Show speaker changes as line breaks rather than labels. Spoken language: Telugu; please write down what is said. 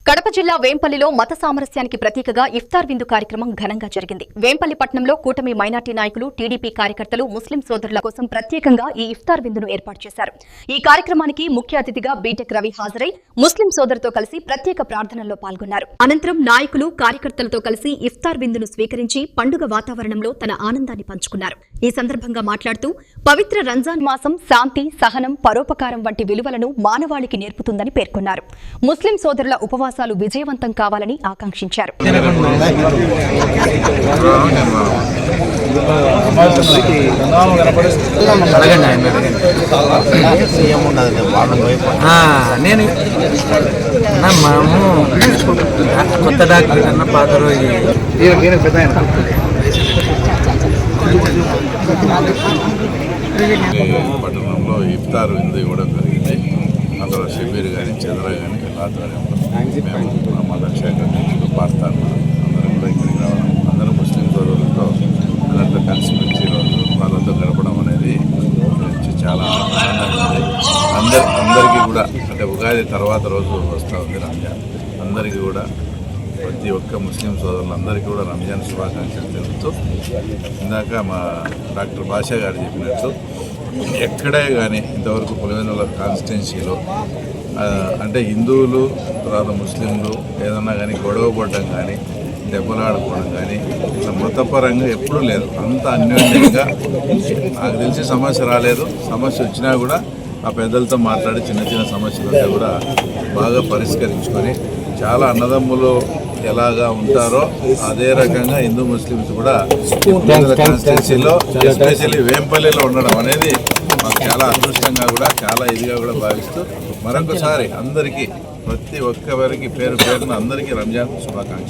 కడప జిల్లా వేంపల్లిలో మత సామరస్యానికి ప్రతీకగా ఇఫ్తార్ విందు కార్యక్రమం ఘనంగా జరిగింది. వేంపల్లి పట్టణంలో కూటమి మైనార్టీ నాయకులు, టీడీపీ కార్యకర్తలు ముస్లిం సోదరుల కోసం ప్రత్యేకంగా ఈ ఇఫ్తార్ విందును ఏర్పాటు చేశారు. ఈ కార్యక్రమానికి ముఖ్య అతిథిగా బీటెక్ రవి హాజరై ముస్లిం సోదరుతో కలిసి ప్రత్యేక ప్రార్థనల్లో పాల్గొన్నారు. అనంతరం నాయకులు, కార్యకర్తలతో కలిసి ఇఫ్తార్ విందును స్వీకరించి పండుగ వాతావరణంలో తన ఆనందాన్ని పంచుకున్నారు. ఈ సందర్భంగా మాట్లాడుతూ పవిత్ర రంజాన్ మాసం శాంతి, సహనం, పరోపకారం వంటి విలువలను మానవాళికి నేర్పుతుందని పేర్కొన్నారు. ముస్లిం సోదరుల ఉపవాసాలు విజయవంతం కావాలని ఆకాంక్షించారు.
కొత్త డాక్టర్ కన్నా పాత రోజు
పట్టణంలో ఇఫ్తార్ విందు ఇవ్వడం జరిగింది. అందులో షబీర్ కానీ, చంద్ర కానీ ఆధ్వర్యంలో మేము మా మదర్ శాఖ నుంచి పాడతాను అందరం కూడా ఇక్కడికి రావడం, అందరూ ముస్లిం సోదరులతో అందరితో కలిసిమెలిసి ఈరోజు వాళ్ళతో గడపడం అనేది చాలా ఆనందంగా ఉంది. అందరికీ కూడా అంటే ఉగాది తర్వాత రోజు వస్తూ ఉంది రంజాన్. అందరికీ కూడా ప్రతి ఒక్క ముస్లిం సోదరులందరికీ కూడా రంజాన్ శుభాకాంక్షలు తెలుపుతూ, ఇందాక మా డాక్టర్ బాషా గారు చెప్పినట్టు ఎక్కడే కానీ ఇంతవరకు పులివెందుల కాన్స్టిట్యున్సీలో అంటే హిందువులు తర్వాత ముస్లింలు ఏదన్నా కానీ గొడవ పడడం కానీ, దెబ్బలాడుకోవడం కానీ ఇట్లా మతపరంగా ఎప్పుడూ లేదు. అంత అన్యోన్యంగా నాకు తెలిసి సమస్య రాలేదు. సమస్య వచ్చినా కూడా ఆ పెద్దలతో మాట్లాడి చిన్న చిన్న సమస్యలంతా కూడా బాగా పరిష్కరించుకొని చాలా అన్నదమ్ములు ఎలాగా ఉంటారో అదే రకంగా హిందూ ముస్లిమ్స్ కూడా కాన్స్టిట్యున్సీలో ఎస్పెషల్లీ వేంపల్లిలో ఉండడం అనేది మాకు చాలా అదృష్టంగా కూడా చాలా ఇదిగా కూడా భావిస్తూ మరొకసారి అందరికీ ప్రతి ఒక్కరికి పేరు పేరున అందరికీ రంజాన్ శుభాకాంక్షలు.